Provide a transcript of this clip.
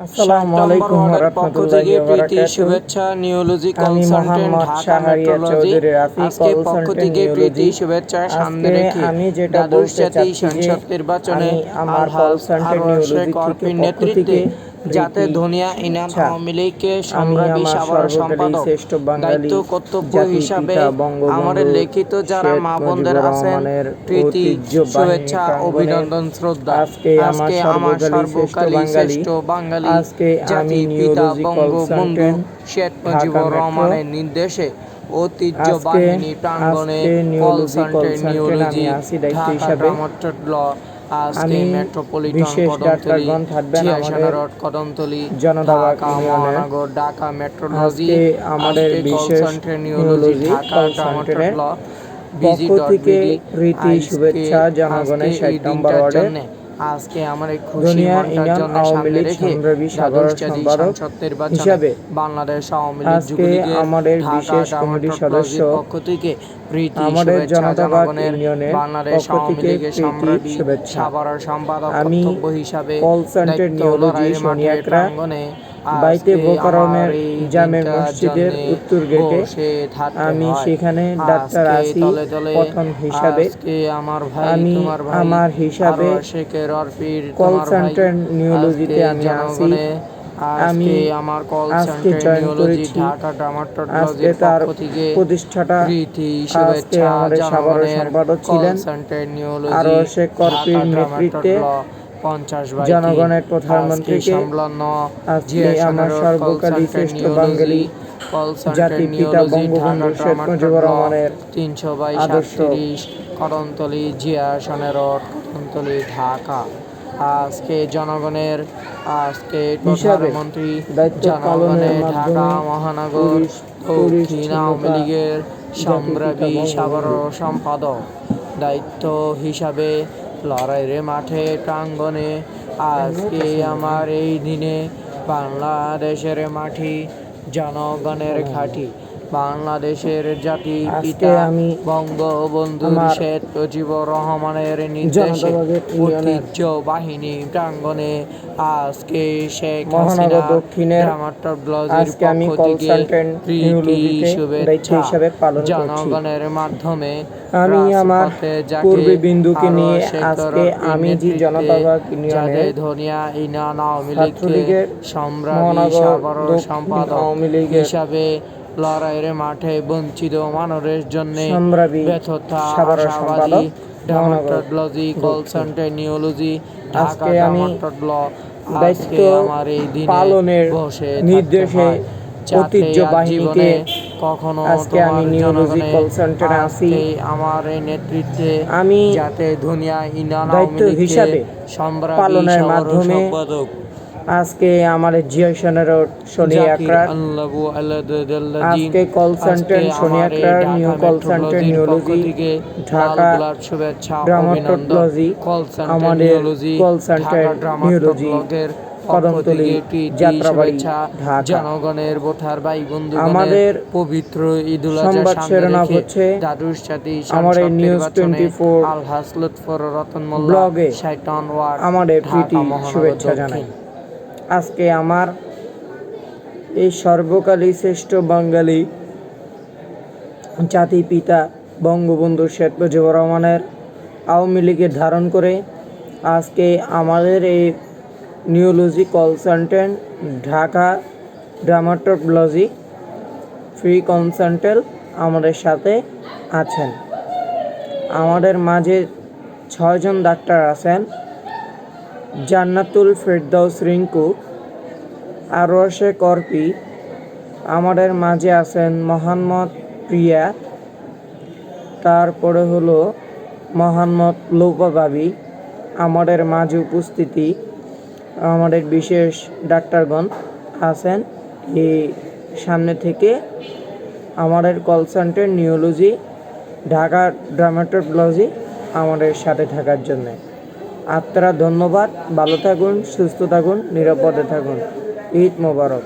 আসসালামু আলাইকুম ওয়া রাহমাতুল্লাহি ওয়া বারাকাতুহু। শুভেচ্ছা নিওলজি আমি কনসালটেন্ট মোহাম্মদ ঢাকা শাহরিয়ার মেট্রোলজি। চৌধুরী রাফি, আজকে পক্ষ কনসালটেন্ট থেকে প্রীতি নিওলজি। শুভেচ্ছা সামনে আজকে রেখে আমি যেটা দ্বাদশ বলতে জাতীয় চাচ্ছি যে সংসদ নির্বাচনে আমি আমার আলহাজ কনসালটেন্ট আরওয়ার নিওলজি থেকে কর্পীর পক্ষ নেতৃত্বে থেকে যাতে প্রীতি ধনিয়া ইনাম শুভেচ্ছা। আওয়ামী লীগকে আমি সম্রাবি আমার সাভার সর্বকালের সম্পাদক শ্রেষ্ঠ বাঙালি দায়িত্ব কর্তব্য জাতির হিসাবে পিতা আমাদের বঙ্গবন্ধু লিখিত যারা শেখ মা বোনদের মুজিবুর আছেন রহমানের প্রীতি ঐতিহ্যবাহী শুভেচ্ছা প্রাঙ্গণে অভিনন্দন শ্রদ্ধা। আজকে আমার আমার সর্বকালের শ্রেষ্ঠ বাঙালি, বাঙালি আজকে আমি জাতির পিতা নিওলজি বঙ্গবন্ধু কনসালটেন্ট শেখ ঢাকা মুজিবুর মেট্রো। রহমানের নির্দেশে আজকে ঐতিহ্যবাহিনী প্রাঙ্গণে আজকে কল নিওলজি সেন্টার কনসালটেন্ট আমি নিওলজি আছি দায়িত্ব ঢাকা হিসাবে। ড্রামাট্রড ল আজকে আমি মেট্রোপলিটন বিশেষ কদমতলী ডাক্তারগণ থাকবেন জিয়াশানা আমাদের রোড কদমতলী জনতাবাগ ঢাকা ইউনিয়নের। মহানগর ঢাকা মেট্রোলজি। আজকে আমাদের আজকে কল বিশেষ সেন্টার নিওলজি নিওলজি ঢাকা কল ড্রামাট্রড সেন্টারের ল পক্ষ থেকে বিজি.বিডি। প্রীতি আজকে শুভেচ্ছা আজকে জনগণের ৬০ এই নম্বর দিনটার ওয়ার্ডের জন্য আজকে আমার এই খুশি দুনিয়া মনটার ইউনিয়ন জন্য আওয়ামী সামনে লীগ রেখে সংগ্রামী দ্বাদশ সাধারণ জাতীয় সম্পাদক সংসদ নির্বাচনে হিসাবে বাংলাদেশ আওয়ামী লীগ আজকে যুবলীগের আমাদের ঢাকা বিশেষ কমিটির সদস্য ডামাট্রোলজির পক্ষ থেকে প্রীতি আমাদের শুভেচ্ছা জনতাবাগ জনগণের ইউনিয়নের বাংলাদেশ পক্ষ আওয়ামী থেকে লীগের প্রীতি সম্রাবি শুভেচ্ছা। সাভারের সম্পাদক আমি কর্তব্য হিসাবে কল সেন্টার দায়িত্ব নিওলজি লড়াইয়ের মাঠে সোনিয়াকড়া প্রাঙ্গণে বাইতে আজকে আমার বোকারমের এই জামে দিনটার মসজিদের জন্য উত্তর গেটে বসে থাকতে আমি হয়। সেখানে ডাক্তার আজকে আছি তলে তলে প্রথম হিসাবে। আজকে আমার ভাই আমি তোমার ভাই আমার হিসাবে আরওয়ার শেখের অর্পির কল তোমার ভাই সেন্টার আজকে নিওলজিতে আমি আছি। জনগণে আমি আজকে আমার কল আজকে সেন্টার জয়েন নিওলজি করেছি। ঢাকা আজকে ড্রামাট্রোলজির তার পক্ষ থেকে প্রতিষ্ঠাতা প্রীতি আজকে শুভেচ্ছা আমাদের সাভারের জনগণের সম্পাদক কল ছিলেন সেন্টার আরও নিওলজি শেখ ঢাকা কর্পীর নেতৃত্বে। ড্রামাট্রোল 50/3 জনগণের আজকে প্রধানমন্ত্রীকে সম্পন্ন আজকে জিয়াশানা আমার রোড কল সর্বকালের সেন্টার শ্রেষ্ঠ নিওলজি বাঙালি কল সেন্টার জাতির পিতা নিওলজি ঢাকা বঙ্গবন্ধু শেখ মুজিবুর ড্রামাট্রোল রহমানের আদর্শ 300/37 কদমতলী জিয়াশানা রোড কদমতলী ঢাকা। আজকে জনগণের আজকে হিসাবে প্রধানমন্ত্রী দায়িত্ব পালনের জনগণের ঢাকা মাধ্যমে মহানগর দক্ষিণ আওয়ামী পরিচ্ছন্নতা লীগের জাতির পিতা সম্রাবি সাভার বঙ্গবন্ধু সম্পাদক দায়িত্ব হিসাবে লড়াইয়ের মাঠে প্রাঙ্গণে আজকে আমার এই দিনে বাংলাদেশের মাটি জনগণের ঘাঁটি বাংলাদেশের জাতির আজকে পিতা আমি বঙ্গবন্ধুর আমার শেখ মুজিবুর রহমানের নির্দেশে জনতাবাগের ইউনিয়নের ঐতিহ্য বাহিনী প্রাঙ্গণে আজকে শেখ মহানগর হাসিনা দক্ষিণের ড্রামাট্রোলজির আজকে আমি পক্ষ কল থেকে সেন্টার প্রীতি নিওলজিতে দায়িত্ব শুভেচ্ছা হিসাবে পালন করছি। জনগণের মাধ্যমে আমি আমার রাজপথে যাকে পূর্বে বিন্দুকে আরো নিয়ে শেখ আজকে রফির আমি যে নেতৃত্বে জনতাবাগ যাদের ইউনিয়নের ধনিয়া ইনান আওয়ামী লীগকে ছাত্রলীগের সম্রাবি মহানগর সাভার দক্ষিণ সম্পাদক আওয়ামী লীগের হিসাবে লড়াইয়ের মাঠে বঞ্চিত মানুষের জন্য সম্রাবি ব্যর্থতা সাভারের আশাবাদী সম্পাদক মহানগর ডামাট্রোলজি কল দক্ষিণ। সেন্টার নিওলজি ঢাকা আজকে আমি ডামাট্রোল দায়িত্ব আজকে আমার এই দিনে পালনের বসে নির্দেশে ঐতিহ্য ঐতিহ্যবাহিনীকে কখনো আজকে আমি তোমার নিওলজি জনগণে কল সেন্টারে আছি। আজকে আমার এই নেতৃত্বে আমি যাতে দুনিয়া ইনান দায়িত্ব আওয়ামী লীগকে হিসাবে সম্রাবি পালনের সাভার মাধ্যমে সম্পাদক আজকে আমাদের জিয়াশানা রোড সোনিয়াকড়া আজকে কল সেন্টার সোনিয়াকড়া new call center neurology Dhaka dermatology আমাদের call center neurology Kadamtali Jatrabari Dhaka. জনগণের ভোটার ভাই বন্ধু আমাদের পবিত্র ঈদুল সংবাদ শিরোনাম হচ্ছে দ্বাদশ জাতীয় আমাদের সংসদ নিউজ নির্বাচনে 24 আলহাজ লুৎফর রতন মোল্লা ব্লগে 60 নং ওয়ার্ড আমাদের ঢাকা প্রীতি মহানগর শুভেচ্ছা জানাই। দক্ষিণ। আজকে আমার এই সর্বকালের শ্রেষ্ঠ বাঙালি জাতির পিতা বঙ্গবন্ধু শেখ মুজিবুর রহমানের আওয়ামী লীগের ধারণ করে আজকে আমাদের এই neurology call center Dhaka dermatology free consultant আমাদের সাথে আছেন। আমাদের মাঝে 6 জন ডাক্তার আছেন। জান্নাতুল ফেরদৌস রিঙ্কু, আরওয়ার শেখ অর্পি, আমাদের মাঝে আছেন মোহাম্মদ প্রিয়া, তারপরে হলো মোহাম্মদ লোপা বাবি। আমাদের মাঝে উপস্থিতি আমাদের বিশেষ ডাক্তারগণ আছেন এই সামনে থেকে আমাদের কল সেন্টার নিওলজি ঢাকা ড্রামাটোলজি আমাদের সাথে থাকার জন্য আপনারা ধন্যবাদ। ভালো থাকুন, সুস্থ থাকুন, নিরাপদে থাকুন। ঈদ মোবারক।